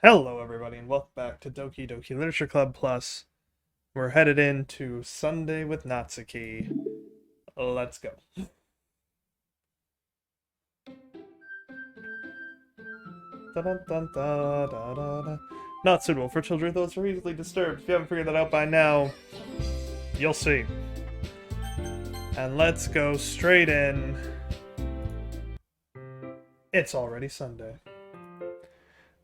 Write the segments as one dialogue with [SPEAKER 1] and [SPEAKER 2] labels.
[SPEAKER 1] Hello, everybody, and welcome back to Doki Doki Literature Club Plus. We're headed into Sunday with Natsuki. Let's go. Da-da-da-da-da-da. Not suitable for children, those who are easily disturbed. If you haven't figured that out by now, you'll see. And let's go straight in. It's already Sunday.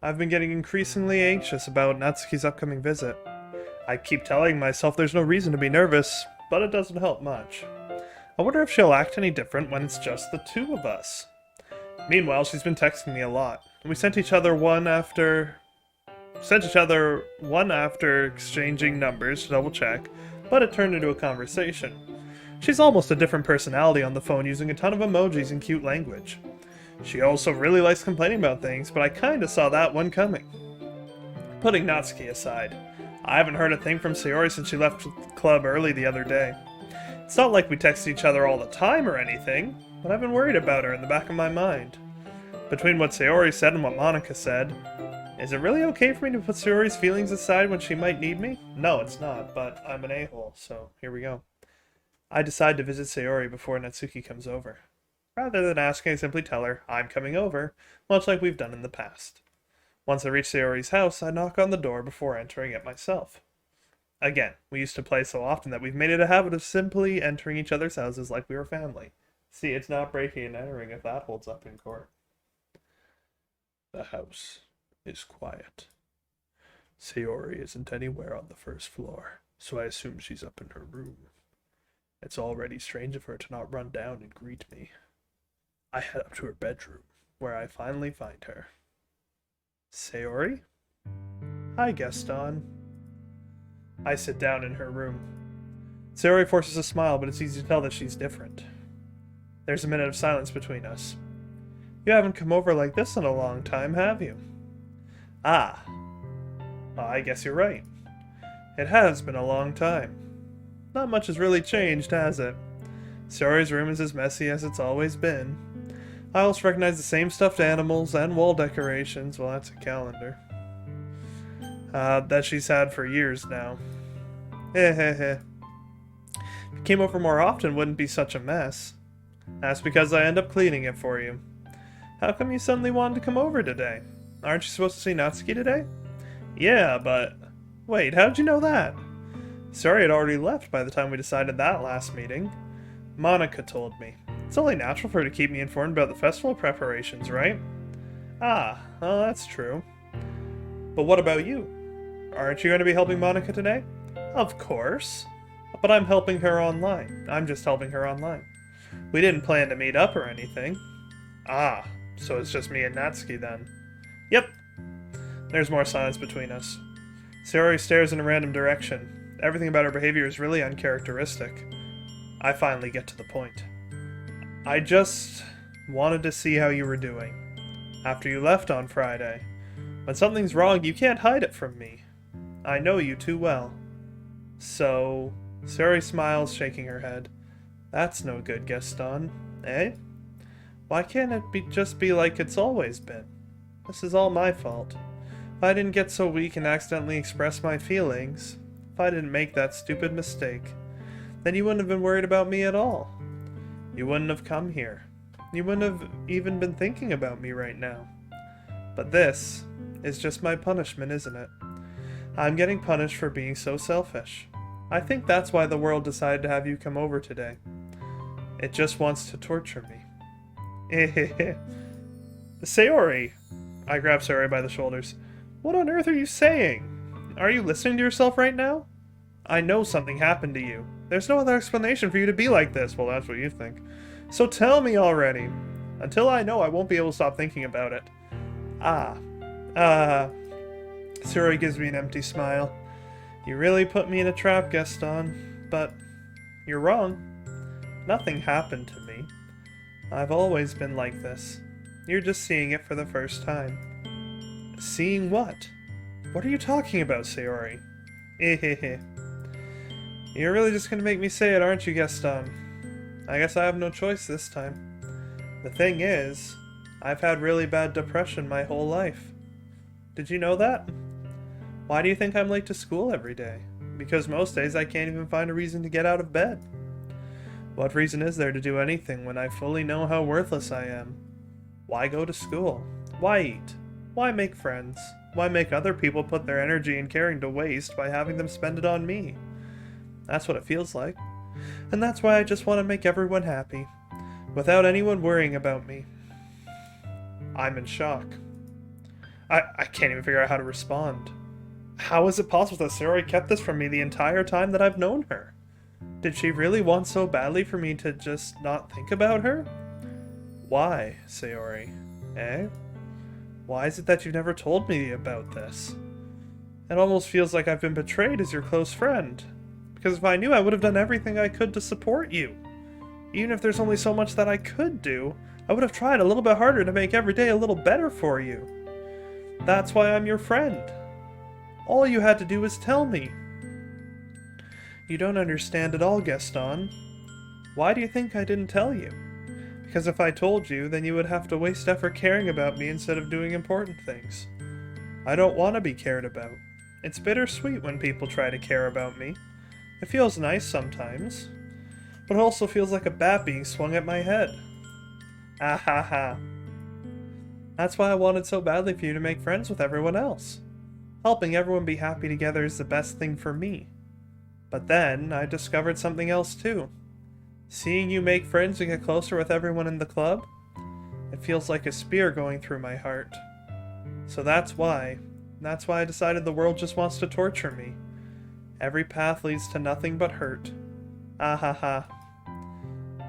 [SPEAKER 1] I've been getting increasingly anxious about Natsuki's upcoming visit. I keep telling myself there's no reason to be nervous, but it doesn't help much. I wonder if she'll act any different when it's just the two of us. Meanwhile, she's been texting me a lot. We sent each other one after exchanging numbers to double check, but it turned into a conversation. She's almost a different personality on the phone, using a ton of emojis and cute language. She also really likes complaining about things, but I kinda saw that one coming. Putting Natsuki aside, I haven't heard a thing from Sayori since she left the club early the other day. It's not like we text each other all the time or anything, but I've been worried about her in the back of my mind. Between what Sayori said and what Monica said, is it really okay for me to put Sayori's feelings aside when she might need me? No, it's not, but I'm an a-hole, so here we go. I decide to visit Sayori before Natsuki comes over. Rather than asking, I simply tell her I'm coming over, much like we've done in the past. Once I reach Sayori's house, I knock on the door before entering it myself. Again, we used to play so often that we've made it a habit of simply entering each other's houses like we were family. See, it's not breaking and entering if that holds up in court. The house is quiet. Sayori isn't anywhere on the first floor, so I assume she's up in her room. It's already strange of her to not run down and greet me. I head up to her bedroom, where I finally find her. Sayori? Hi, Gaston. I sit down in her room. Sayori forces a smile, but it's easy to tell that she's different. There's a minute of silence between us. You haven't come over like this in a long time, have you? Ah. Well, I guess you're right. It has been a long time. Not much has really changed, has it? Sayori's room is as messy as it's always been. I also recognize the same stuffed animals and wall decorations, well, that's a calendar, that she's had for years now. If you came over more often, it wouldn't be such a mess. That's because I end up cleaning it for you. How come you suddenly wanted to come over today? Aren't you supposed to see Natsuki today? Yeah, but... Wait, how'd you know that? Sayori had already left by the time we decided that last meeting. Monica told me. It's only natural for her to keep me informed about the festival preparations, right? Ah, well, that's true. But what about you? Aren't you going to be helping Monica today? Of course. But I'm helping her online. I'm just helping her online. We didn't plan to meet up or anything. Ah, so it's just me and Natsuki then. Yep. There's more silence between us. Sayori stares in a random direction. Everything about her behavior is really uncharacteristic. I finally get to the point. I just wanted to see how you were doing. After you left on Friday. When something's wrong, you can't hide it from me. I know you too well. So... Sayori smiles, shaking her head. That's no good, Gaston. Eh? Why can't it just be like it's always been? This is all my fault. If I didn't get so weak and accidentally express my feelings, if I didn't make that stupid mistake, then you wouldn't have been worried about me at all. You wouldn't have come here. You wouldn't have even been thinking about me right now. But this is just my punishment, isn't it? I'm getting punished for being so selfish. I think that's why the world decided to have you come over today. It just wants to torture me. Sayori! I grab Sayori by the shoulders. What on earth are you saying? Are you listening to yourself right now? I know something happened to you. There's no other explanation for you to be like this. Well, that's what you think. So tell me already. Until I know, I won't be able to stop thinking about it. Sayori gives me an empty smile. You really put me in a trap, Gaston. But you're wrong. Nothing happened to me. I've always been like this. You're just seeing it for the first time. Seeing what? What are you talking about, Sayori? You're really just gonna make me say it, aren't you, Gaston? I guess I have no choice this time. The thing is, I've had really bad depression my whole life. Did you know that? Why do you think I'm late to school every day? Because most days I can't even find a reason to get out of bed. What reason is there to do anything when I fully know how worthless I am? Why go to school? Why eat? Why make friends? Why make other people put their energy and caring to waste by having them spend it on me? That's what it feels like. And that's why I just want to make everyone happy, without anyone worrying about me. I'm in shock. I can't even figure out how to respond. How is it possible that Sayori kept this from me the entire time that I've known her? Did she really want so badly for me to just not think about her? Why, Sayori? Eh? Why is it that you've never told me about this? It almost feels like I've been betrayed as your close friend. Because if I knew, I would have done everything I could to support you. Even if there's only so much that I could do, I would have tried a little bit harder to make every day a little better for you. That's why I'm your friend. All you had to do was tell me. You don't understand at all, Gaston. Why do you think I didn't tell you? Because if I told you, then you would have to waste effort caring about me instead of doing important things. I don't want to be cared about. It's bittersweet when people try to care about me. It feels nice sometimes, but it also feels like a bat being swung at my head. Ah ha ha. That's why I wanted so badly for you to make friends with everyone else. Helping everyone be happy together is the best thing for me. But then, I discovered something else too. Seeing you make friends and get closer with everyone in the club, it feels like a spear going through my heart. So that's why I decided the world just wants to torture me. Every path leads to nothing but hurt. Ah ha ha.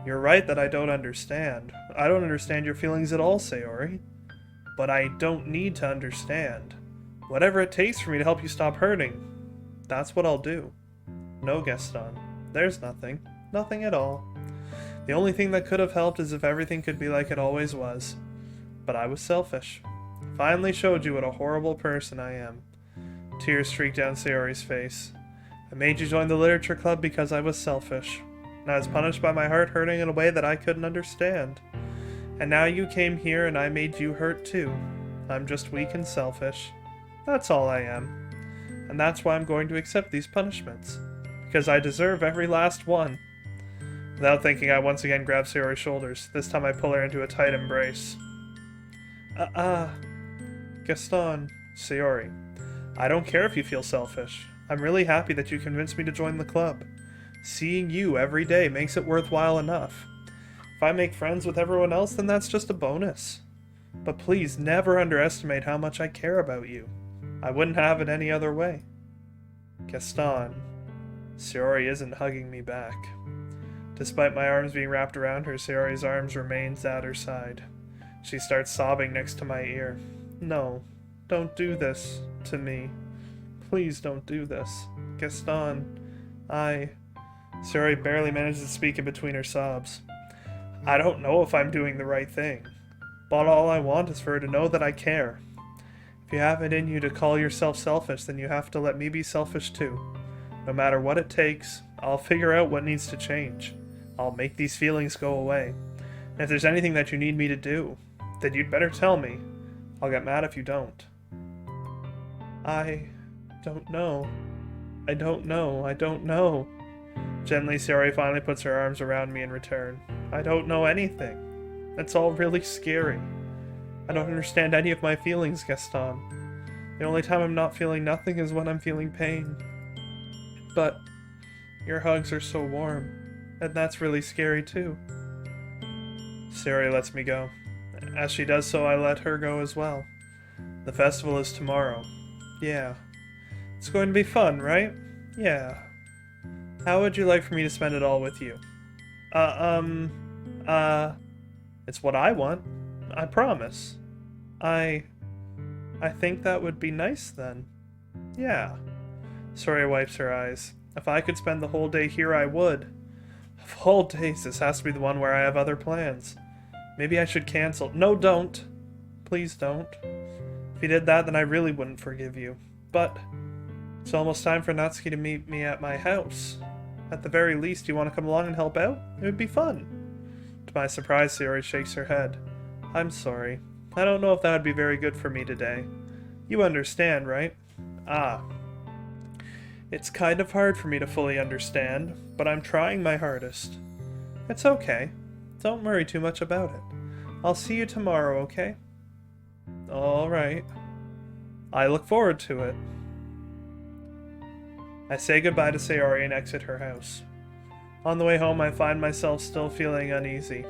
[SPEAKER 1] You're right that I don't understand. I don't understand your feelings at all, Sayori. But I don't need to understand. Whatever it takes for me to help you stop hurting, that's what I'll do. No, Gaston. There's nothing. Nothing at all. The only thing that could have helped is if everything could be like it always was. But I was selfish. Finally showed you what a horrible person I am. Tears streaked down Sayori's face. I made you join the literature club because I was selfish. And I was punished by my heart hurting in a way that I couldn't understand. And now you came here and I made you hurt too. I'm just weak and selfish. That's all I am. And that's why I'm going to accept these punishments. Because I deserve every last one. Without thinking, I once again grab Sayori's shoulders. This time I pull her into a tight embrace. Gaston, Sayori, I don't care if you feel selfish. I'm really happy that you convinced me to join the club. Seeing you every day makes it worthwhile enough. If I make friends with everyone else, then that's just a bonus. But please never underestimate how much I care about you. I wouldn't have it any other way. Gaston, Sayori isn't hugging me back. Despite my arms being wrapped around her, Sayori's arms remains at her side. She starts sobbing next to my ear. No, don't do this to me. Please don't do this. Gaston, Sayori barely manages to speak in between her sobs. I don't know if I'm doing the right thing, but all I want is for her to know that I care. If you have it in you to call yourself selfish, then you have to let me be selfish too. No matter what it takes, I'll figure out what needs to change. I'll make these feelings go away. And if there's anything that you need me to do, then you'd better tell me. I'll get mad if you don't. I don't know. I don't know. Gently, Sayori finally puts her arms around me in return. I don't know anything. It's all really scary. I don't understand any of my feelings, Gaston. The only time I'm not feeling nothing is when I'm feeling pain. But your hugs are so warm, and that's really scary too. Sayori lets me go. As she does so, I let her go as well. The festival is tomorrow. Yeah. It's going to be fun, right? Yeah. How would you like for me to spend it all with you? It's what I want. I promise. I think that would be nice then. Yeah. Sayori wipes her eyes. If I could spend the whole day here, I would. Of all days, this has to be the one where I have other plans. Maybe I should cancel. No, don't. Please don't. If you did that, then I really wouldn't forgive you. But it's almost time for Natsuki to meet me at my house. At the very least, you want to come along and help out? It would be fun. To my surprise, Sayori shakes her head. I'm sorry. I don't know if that would be very good for me today. You understand, right? Ah. It's kind of hard for me to fully understand, but I'm trying my hardest. It's okay. Don't worry too much about it. I'll see you tomorrow, okay? Alright. I look forward to it. I say goodbye to Sayori and exit her house. On the way home, I find myself still feeling uneasy,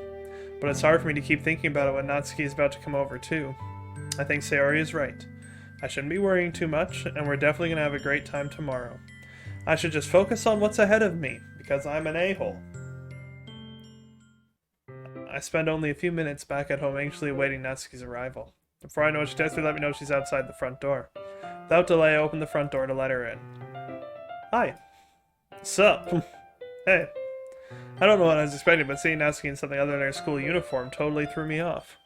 [SPEAKER 1] but it's hard for me to keep thinking about it when Natsuki is about to come over too. I think Sayori is right. I shouldn't be worrying too much, and we're definitely going to have a great time tomorrow. I should just focus on what's ahead of me, because I'm an a-hole. I spend only a few minutes back at home anxiously awaiting Natsuki's arrival. Before I know it, she texts me to let me know she's outside the front door. Without delay, I open the front door to let her in. Hi. Sup? Hey. I don't know what I was expecting, but seeing Natsuki in something other than her school uniform totally threw me off.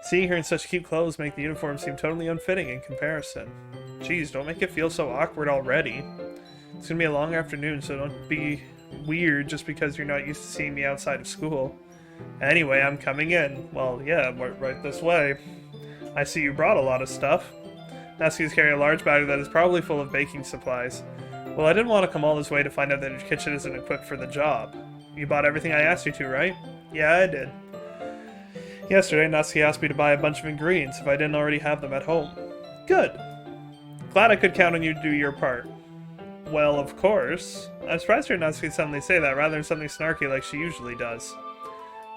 [SPEAKER 1] Seeing her in such cute clothes make the uniform seem totally unfitting in comparison. Jeez, don't make it feel so awkward already. It's gonna be a long afternoon, so don't be weird just because you're not used to seeing me outside of school. Anyway, I'm coming in. Well, yeah, right this way. I see you brought a lot of stuff. Natsuki's carrying a large bag that is probably full of baking supplies. Well, I didn't want to come all this way to find out that your kitchen isn't equipped for the job. You bought everything I asked you to, right? Yeah, I did. Yesterday, Natsuki asked me to buy a bunch of ingredients if I didn't already have them at home. Good. Glad I could count on you to do your part. Well, of course. I'm surprised to hear Natsuki suddenly say that rather than something snarky like she usually does.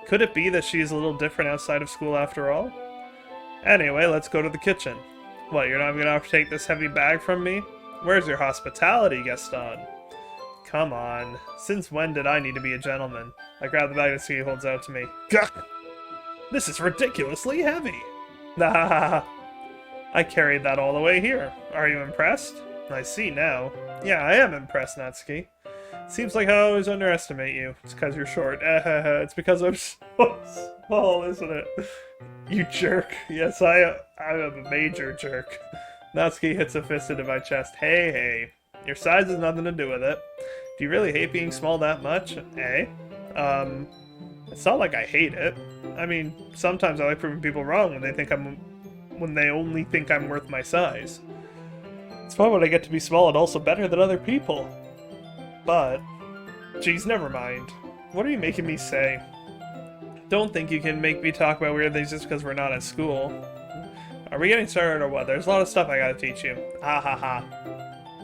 [SPEAKER 1] Could it be that she is a little different outside of school after all? Anyway, let's go to the kitchen. What, you're not gonna have to take this heavy bag from me? Where's your hospitality, Gaston? Come on. Since when did I need to be a gentleman? I grab the bag Natsuki holds out to me. Gah! This is ridiculously heavy! Nah. I carried that all the way here. Are you impressed? I see now. Yeah, I am impressed, Natsuki. Seems like I always underestimate you. It's because you're short. It's because I'm so small, isn't it? You jerk. Yes, I'm a major jerk. Natsuki hits a fist into my chest. Hey. Your size has nothing to do with it. Do you really hate being small that much? Eh? It's not like I hate it. I mean, sometimes I like proving people wrong when they only think I'm worth my size. It's fun when I get to be small and also better than other people. But, geez, never mind. What are you making me say? Don't think you can make me talk about weird things just because we're not at school. Are we getting started or what? There's a lot of stuff I gotta teach you. Ha ha ha.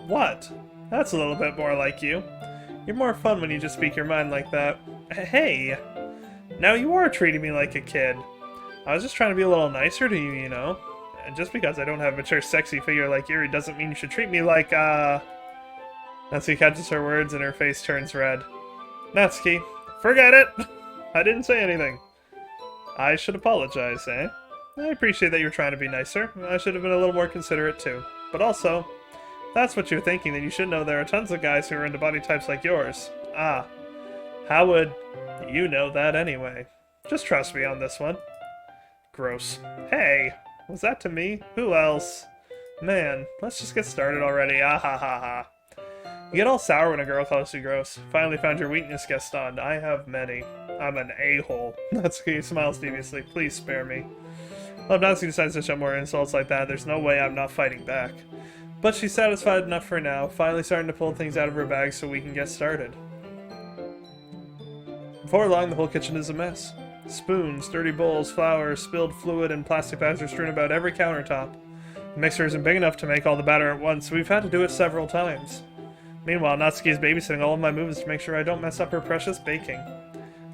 [SPEAKER 1] What? That's a little bit more like you. You're more fun when you just speak your mind like that. Hey! Now you are treating me like a kid. I was just trying to be a little nicer to you, you know? And just because I don't have a mature, sexy figure like Yuri doesn't mean you should treat me like, Natsuki catches her words and her face turns red. Natsuki, forget it! I didn't say anything. I should apologize, eh? I appreciate that you're trying to be nicer. I should have been a little more considerate too. But also, if that's what you're thinking, then you should know there are tons of guys who are into body types like yours. Ah. How would you know that anyway? Just trust me on this one. Gross. Hey! Was that to me? Who else? Man, let's just get started already. Ah ha ha ha. You get all sour when a girl calls you gross. Finally found your weakness, Gaston. I have many. I'm an a-hole. Natsuki smiles deviously. Please spare me. Well, if Natsuki decides to show more insults like that, there's no way I'm not fighting back. But she's satisfied enough for now, finally starting to pull things out of her bag so we can get started. Before long, the whole kitchen is a mess. Spoons, dirty bowls, flour, spilled fluid, and plastic bags are strewn about every countertop. The mixer isn't big enough to make all the batter at once, so we've had to do it several times. Meanwhile, Natsuki is babysitting all of my moves to make sure I don't mess up her precious baking.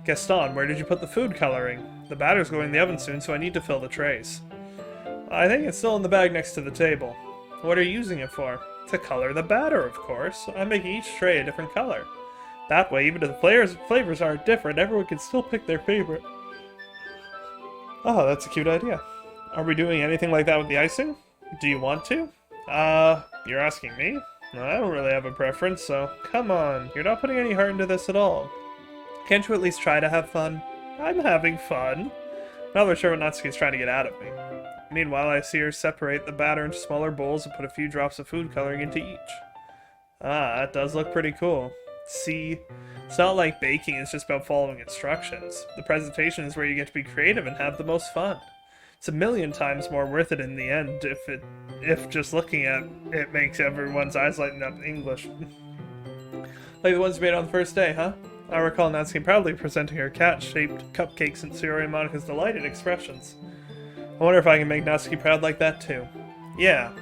[SPEAKER 1] Gaston, where did you put the food coloring? The batter's going in the oven soon, so I need to fill the trays. I think it's still in the bag next to the table. What are you using it for? To color the batter, of course. I'm making each tray a different color. That way, even if the flavors are different, everyone can still pick their favorite. Oh, that's a cute idea. Are we doing anything like that with the icing? Do you want to? You're asking me? I don't really have a preference, so come on. You're not putting any heart into this at all. Can't you at least try to have fun? I'm having fun. Not really sure what Natsuki's trying to get out of me. Meanwhile, I see her separate the batter into smaller bowls and put a few drops of food coloring into each. Ah, that does look pretty cool. See, it's not like baking is just about following instructions. The presentation is where you get to be creative and have the most fun. It's a million times more worth it in the end if just looking at it makes everyone's eyes lighten up. English. Like the ones you made on the first day, huh? I recall Natsuki proudly presenting her cat-shaped cupcakes and Sayori and Monika's delighted expressions. I wonder if I can make Natsuki proud like that too. Yeah.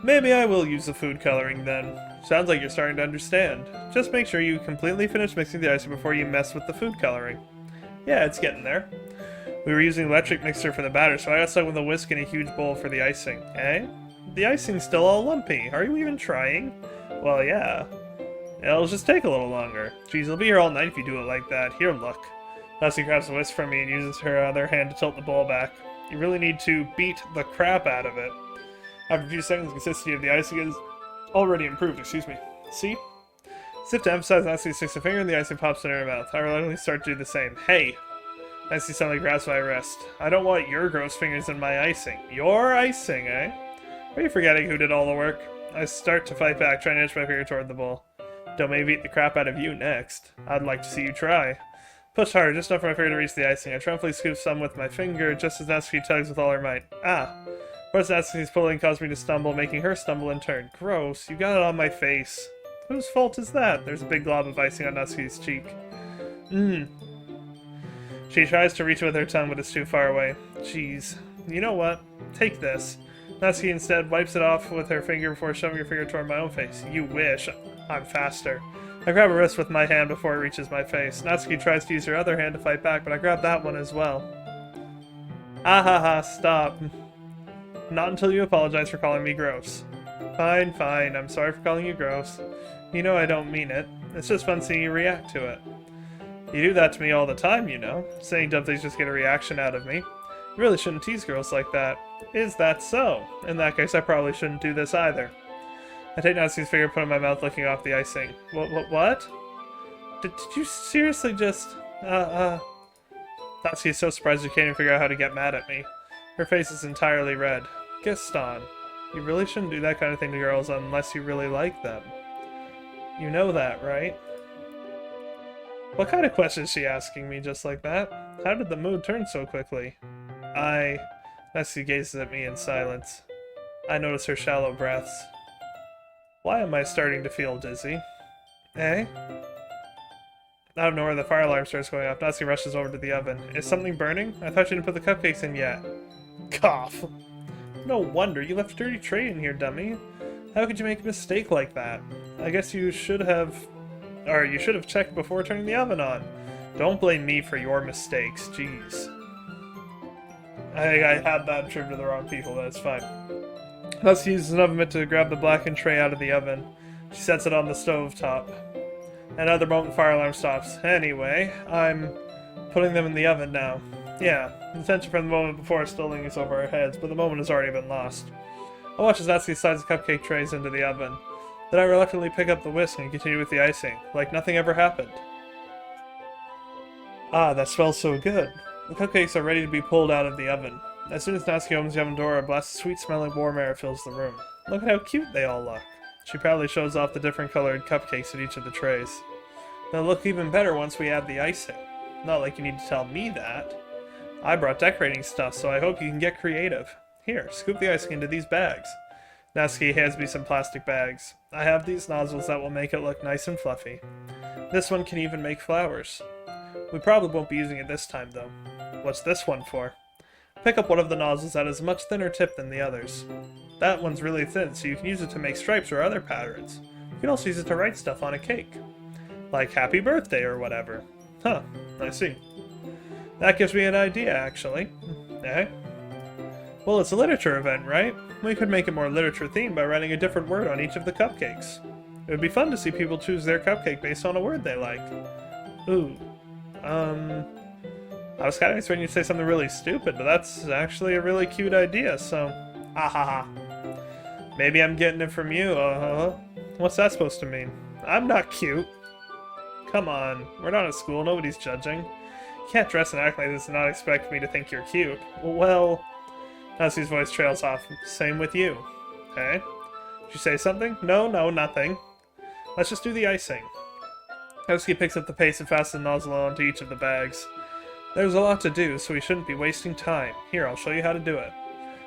[SPEAKER 1] Maybe I will use the food coloring then. Sounds like you're starting to understand. Just make sure you completely finish mixing the icing before you mess with the food coloring. Yeah, it's getting there. We were using electric mixer for the batter, so I got stuck with a whisk and a huge bowl for the icing. Eh? The icing's still all lumpy. Are you even trying? Well, yeah. It'll just take a little longer. Geez, it'll be here all night if you do it like that. Here, look. Natsuki grabs the whisk from me and uses her other hand to tilt the bowl back. You really need to beat the crap out of it. After a few seconds, the consistency of the icing is already improved, excuse me. See? As if to emphasize, Natsuki sticks a finger and the icing pops in her mouth. I reluctantly start to do the same. Hey! Natsuki suddenly grabs my wrist. I don't want your gross fingers in my icing. Your icing, eh? Are you forgetting who did all the work? I start to fight back, trying to inch my finger toward the bowl. Don't make me beat the crap out of you next. I'd like to see you try. Push harder, just enough for my finger to reach the icing. I triumphantly scoop some with my finger, just as Natsuki tugs with all her might. Ah! Of course, Natsuki's pulling caused me to stumble, making her stumble in turn. Gross, you got it on my face. Whose fault is that? There's a big glob of icing on Natsuki's cheek. She tries to reach it with her tongue, but it's too far away. Jeez. You know what? Take this. Natsuki instead wipes it off with her finger before shoving her finger toward my own face. You wish. I'm faster. I grab her wrist with my hand before it reaches my face. Natsuki tries to use her other hand to fight back, but I grab that one as well. Ah ha ha, stop. Not until you apologize for calling me gross. Fine, fine, I'm sorry for calling you gross. You know I don't mean it. It's just fun seeing you react to it. You do that to me all the time, you know. Saying dumb things just get a reaction out of me. You really shouldn't tease girls like that. Is that so? In that case, I probably shouldn't do this either. I take Natsuki's finger, put it in my mouth, licking off the icing. What? Did you seriously just, Natsuki is so surprised you can't even figure out how to get mad at me. Her face is entirely red. Gaston, you really shouldn't do that kind of thing to girls unless you really like them. You know that, right? What kind of question is she asking me just like that? How did the mood turn so quickly? Natsuki gazes at me in silence. I notice her shallow breaths. Why am I starting to feel dizzy? Eh? Out of nowhere, the fire alarm starts going off. Natsuki rushes over to the oven. Is something burning? I thought you didn't put the cupcakes in yet. Cough. No wonder. You left a dirty tray in here, dummy. How could you make a mistake like that? I guess you should have... Or you should have checked before turning the oven on. Don't blame me for your mistakes. Jeez. I think I had that attributed to the wrong people, but it's fine. Natsuki uses an oven mitt to grab the blackened tray out of the oven. She sets it on the stove top. Another moment, the fire alarm stops. Anyway, I'm putting them in the oven now. Yeah, the tension from the moment before is still lingering over our heads, but the moment has already been lost. I watch as Natsuki slides the cupcake trays into the oven. Then I reluctantly pick up the whisk and continue with the icing, like nothing ever happened. Ah, that smells so good. The cupcakes are ready to be pulled out of the oven. As soon as Natsuki opens the oven door, a blast of sweet-smelling warm air fills the room. Look at how cute they all look. She proudly shows off the different colored cupcakes at each of the trays. They'll look even better once we add the icing. Not like you need to tell me that. I brought decorating stuff, so I hope you can get creative. Here, scoop the icing into these bags. Natsuki hands me some plastic bags. I have these nozzles that will make it look nice and fluffy. This one can even make flowers. We probably won't be using it this time, though. What's this one for? Pick up one of the nozzles that has a much thinner tip than the others. That one's really thin, so you can use it to make stripes or other patterns. You can also use it to write stuff on a cake. Like happy birthday or whatever. Huh, I see. That gives me an idea, actually. Eh? Well, it's a literature event, right? We could make it more literature-themed by writing a different word on each of the cupcakes. It would be fun to see people choose their cupcake based on a word they like. Ooh. I was kind of expecting you to say something really stupid, but that's actually a really cute idea, so... Ah ha ha. Maybe I'm getting it from you, What's that supposed to mean? I'm not cute. Come on, we're not at school, nobody's judging. You can't dress and act like this and not expect me to think you're cute. Well... Natsuki's voice trails off. Same with you. Okay? Did you say something? No, nothing. Let's just do the icing. Natsuki picks up the paste and fastens the nozzle onto each of the bags. There's a lot to do, so we shouldn't be wasting time. Here, I'll show you how to do it.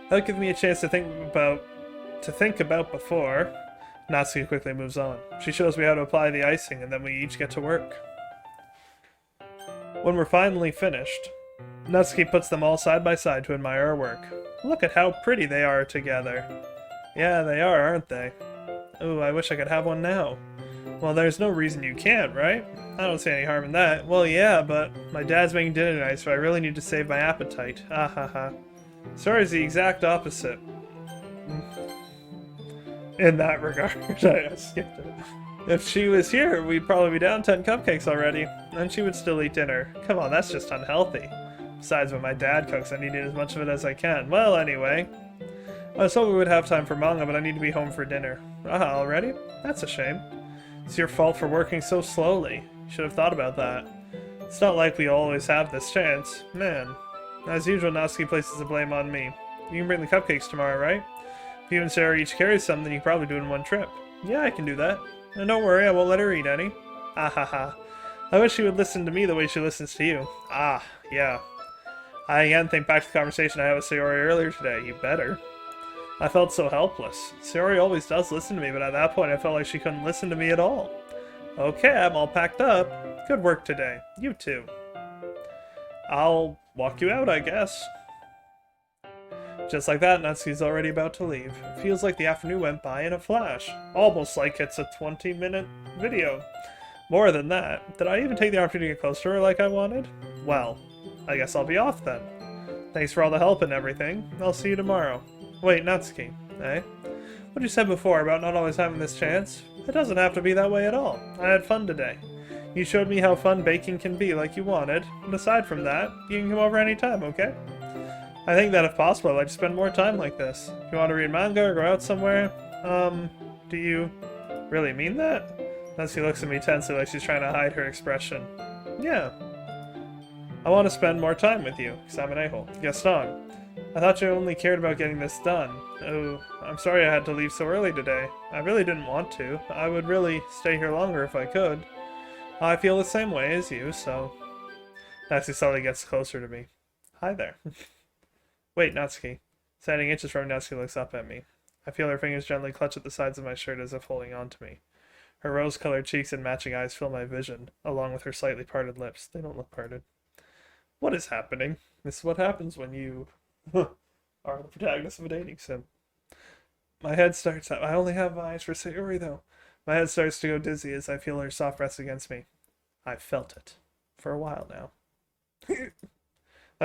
[SPEAKER 1] That'll give me a chance to think about before. Natsuki quickly moves on. She shows me how to apply the icing, and then we each get to work. When we're finally finished, Natsuki puts them all side by side to admire our work. Look at how pretty they are together. Yeah, they are, aren't they? Ooh, I wish I could have one now. Well, there's no reason you can't, right? I don't see any harm in that. Well, yeah, but my dad's making dinner tonight, so I really need to save my appetite. Ah ha ha. Sayori's the exact opposite. In that regard, I skipped it. If she was here, we'd probably be down 10 cupcakes already, and she would still eat dinner. Come on, that's just unhealthy. Besides, when my dad cooks, I need to eat as much of it as I can. Well, anyway. I was hoping we would have time for manga, but I need to be home for dinner. Ah, already? That's a shame. It's your fault for working so slowly. You should have thought about that. It's not like we always have this chance. Man. As usual, Natsuki places the blame on me. You can bring the cupcakes tomorrow, right? If you and Sarah each carry some, then you can probably do it in one trip. Yeah, I can do that. And don't worry, I won't let her eat any. Ah ha ha. I wish she would listen to me the way she listens to you. Ah, yeah. I again think back to the conversation I had with Sayori earlier today. You better. I felt so helpless. Sayori always does listen to me, but at that point I felt like she couldn't listen to me at all. Okay, I'm all packed up. Good work today. You too. I'll walk you out, I guess. Just like that, Natsuki's already about to leave. It feels like the afternoon went by in a flash. Almost like it's a 20-minute video. More than that, did I even take the opportunity to get close to her like I wanted? Well, I guess I'll be off then. Thanks for all the help and everything. I'll see you tomorrow. Wait, Natsuki, eh? What you said before about not always having this chance? It doesn't have to be that way at all. I had fun today. You showed me how fun baking can be like you wanted, and aside from that, you can come over anytime, okay? I think that if possible, I'd like to spend more time like this. If you want to read manga or go out somewhere, do you really mean that? Natsuki looks at me tensely like she's trying to hide her expression. Yeah. I want to spend more time with you, because I'm an a-hole. Gaston, I thought you only cared about getting this done. Oh, I'm sorry I had to leave so early today. I really didn't want to. I would really stay here longer if I could. I feel the same way as you, so... Natsuki slowly gets closer to me. Hi there. Wait, Natsuki. Standing inches from Natsuki looks up at me. I feel her fingers gently clutch at the sides of my shirt as if holding on to me. Her rose-colored cheeks and matching eyes fill my vision, along with her slightly parted lips. They don't look parted. What is happening? This is what happens when you are the protagonist of a dating sim. My head starts... I only have eyes for Sayori, though. My head starts to go dizzy as I feel her soft breath against me. I've felt it. For a while now.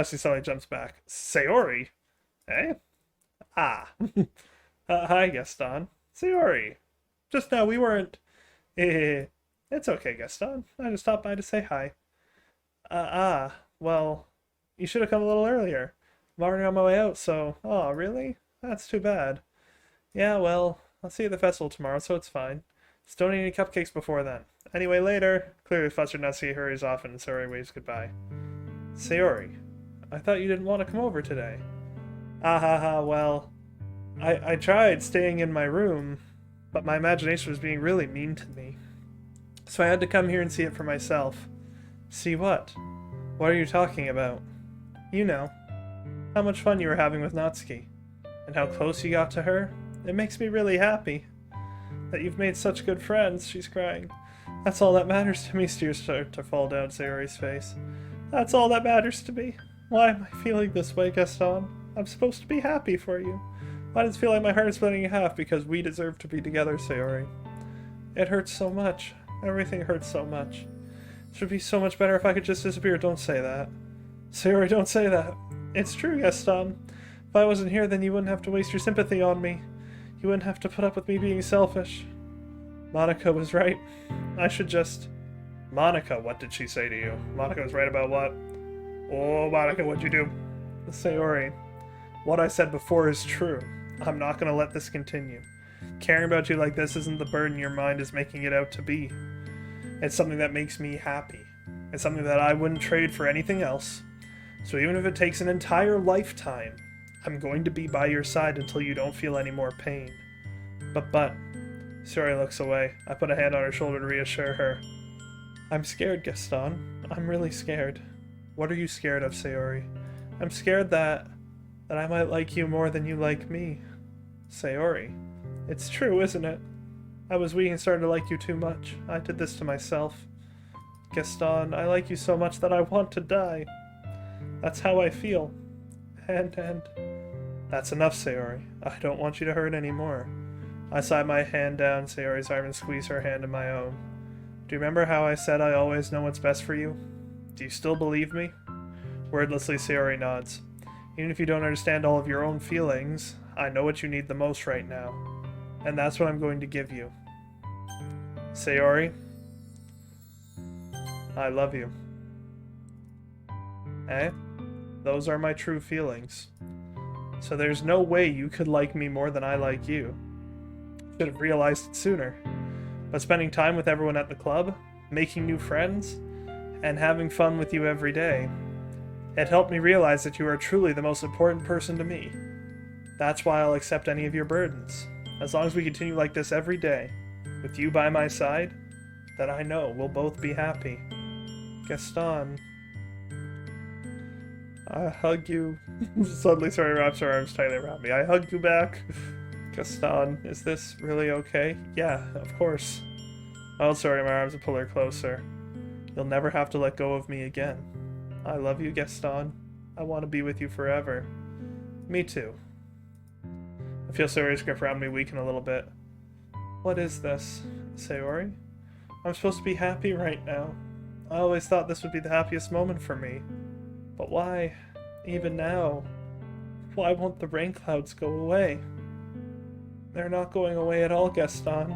[SPEAKER 1] She suddenly jumps back. Sayori? Eh? Ah. Hi, Gaston. Sayori. Just now we weren't... It's okay, Gaston. I just stopped by to say hi. Well, you should have come a little earlier. I'm already on my way out, so... Oh, really? That's too bad. Yeah, well, I'll see you at the festival tomorrow, so it's fine. Just don't eat any cupcakes before then. Anyway, later. Clearly flustered, Natsuki hurries off and Sayori waves goodbye. Sayori, I thought you didn't want to come over today. Ah ha ha, well... I tried staying in my room, but my imagination was being really mean to me. So I had to come here and see it for myself. See what? What are you talking about? You know. How much fun you were having with Natsuki. And how close you got to her. It makes me really happy. That you've made such good friends, she's crying. That's all that matters to me. Tears start to fall down Sayori's face. That's all that matters to me. Why am I feeling this way, Gaston? I'm supposed to be happy for you. Why does it feel like my heart is splitting in half because we deserve to be together, Sayori? It hurts so much. Everything hurts so much. It would be so much better if I could just disappear. Don't say that. Sayori, don't say that. It's true, Gaston. If I wasn't here, then you wouldn't have to waste your sympathy on me. You wouldn't have to put up with me being selfish. Monica was right. I should just... Monica, what did she say to you? Monica was right about what? Oh, Monica, what'd you do? Sayori, what I said before is true. I'm not gonna let this continue. Caring about you like this isn't the burden your mind is making it out to be. It's something that makes me happy. It's something that I wouldn't trade for anything else. So even if it takes an entire lifetime, I'm going to be by your side until you don't feel any more pain. But... Sayori looks away. I put a hand on her shoulder to reassure her. I'm scared, Gaston. I'm really scared. What are you scared of, Sayori? I'm scared that I might like you more than you like me. Sayori. It's true, isn't it? I was weak and started to like you too much. I did this to myself. Gaston, I like you so much that I want to die. That's how I feel. And... That's enough, Sayori. I don't want you to hurt anymore. I slide my hand down Sayori's arm and squeeze her hand in my own. Do you remember how I said I always know what's best for you? Do you still believe me? Wordlessly, Sayori nods. Even if you don't understand all of your own feelings, I know what you need the most right now. And that's what I'm going to give you. Sayori, I love you. Eh? Those are my true feelings. So there's no way you could like me more than I like you. Should have realized it sooner. But spending time with everyone at the club, making new friends, and having fun with you every day, it helped me realize that you are truly the most important person to me. That's why I'll accept any of your burdens. As long as we continue like this every day, with you by my side, then I know we'll both be happy. Gaston. I hug you. Suddenly Sayori wraps her arms tightly around me. I hug you back. Gaston, is this really okay? Yeah, of course. Oh, sorry, my arms will pull her closer. You'll never have to let go of me again. I love you, Gaston. I want to be with you forever. Me too. I feel Sayori's grip around me weaken a little bit. What is this, Sayori? I'm supposed to be happy right now. I always thought this would be the happiest moment for me. But why, even now, why won't the rain clouds go away? They're not going away at all, Gaston.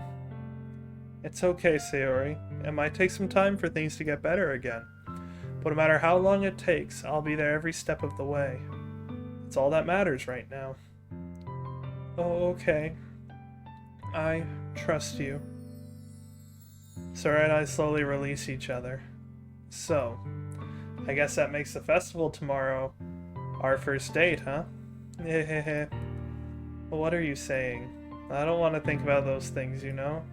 [SPEAKER 1] It's okay, Sayori. It might take some time for things to get better again. But no matter how long it takes, I'll be there every step of the way. It's all that matters right now. Oh, okay. I trust you. Sayori and I slowly release each other. So, I guess that makes the festival tomorrow our first date, huh? Hehehe. Well, what are you saying? I don't want to think about those things, you know?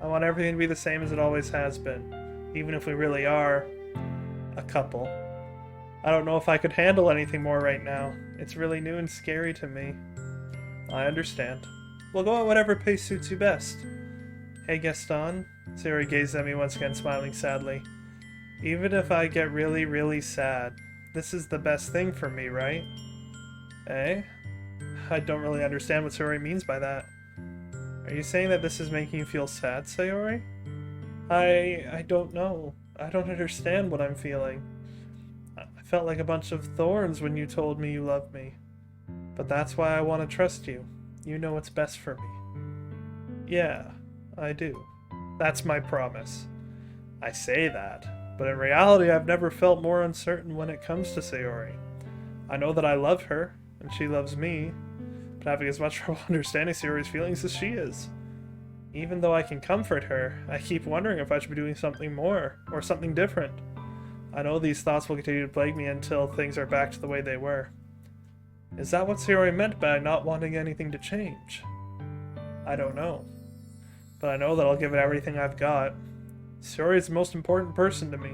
[SPEAKER 1] I want everything to be the same as it always has been, even if we really are a couple. I don't know if I could handle anything more right now. It's really new and scary to me. I understand. We'll go at whatever pace suits you best. Hey, Gaston. Sayori gazed at me once again, smiling sadly. Even if I get really, really sad, this is the best thing for me, right? Eh? I don't really understand what Sayori means by that. Are you saying that this is making you feel sad, Sayori? I don't know. I don't understand what I'm feeling. I felt like a bunch of thorns when you told me you loved me. But that's why I want to trust you. You know what's best for me. Yeah, I do. That's my promise. I say that, but in reality I've never felt more uncertain when it comes to Sayori. I know that I love her, and she loves me, but having as much trouble understanding Sayori's feelings as she is. Even though I can comfort her, I keep wondering if I should be doing something more, or something different. I know these thoughts will continue to plague me until things are back to the way they were. Is that what Sayori meant by not wanting anything to change? I don't know. But I know that I'll give it everything I've got. Sayori is the most important person to me,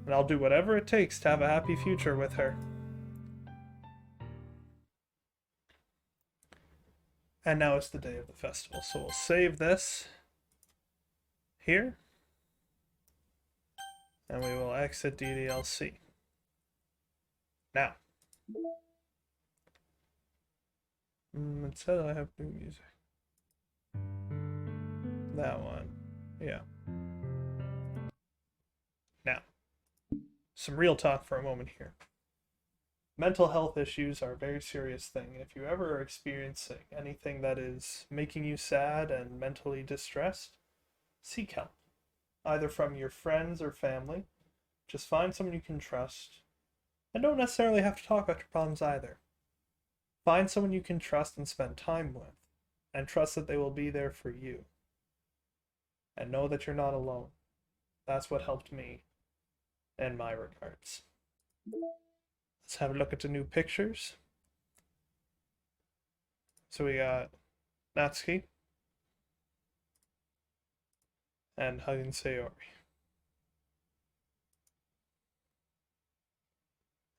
[SPEAKER 1] and I'll do whatever it takes to have a happy future with her. And now it's the day of the festival, so we'll save this here, and we will exit DDLC. Now, it says I have new music. That one, yeah. Now, some real talk for a moment here. Mental health issues are a very serious thing, and if you ever are experiencing anything that is making you sad and mentally distressed, seek help. Either from your friends or family. Just find someone you can trust. And don't necessarily have to talk about your problems either. Find someone you can trust and spend time with, and trust that they will be there for you. And know that you're not alone. That's what helped me in my regards. Let's have a look at the new pictures. So we got Natsuki and hugging Sayori.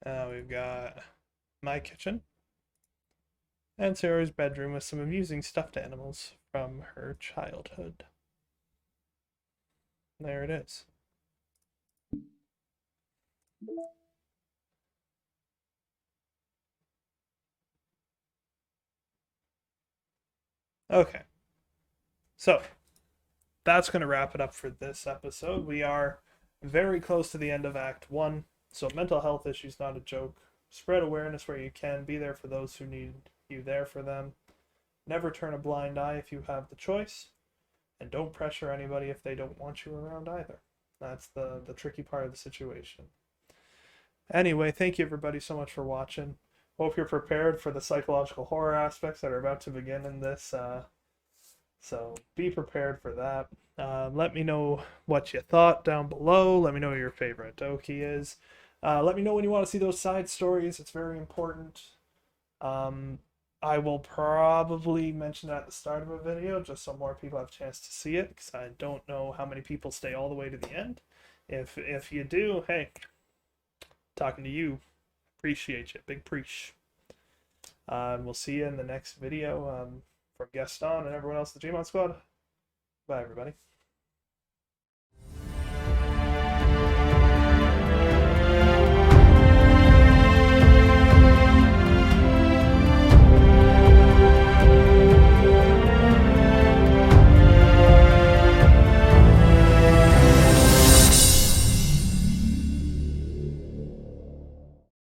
[SPEAKER 1] We've got my kitchen and Sayori's bedroom with some amusing stuffed animals from her childhood. There it is. Okay, so that's going to wrap it up for this episode. We are very close to the end of Act 1, so mental health issues not a joke. Spread awareness where you can, be there for those who need you there for them. Never turn a blind eye if you have the choice, and don't pressure anybody if they don't want you around either. That's the tricky part of the situation. Anyway, thank you everybody so much for watching. Hope you're prepared for the psychological horror aspects that are about to begin in this. So be prepared for that. Let me know what you thought down below. Let me know who your favorite Doki is. Let me know when you want to see those side stories. It's very important. I will probably mention that at the start of a video just so more people have a chance to see it, because I don't know how many people stay all the way to the end. If you do, hey, talking to you, appreciate you, big preach. We'll see you in the next video from Gaston and everyone else in the Gmon Squad. Bye, everybody.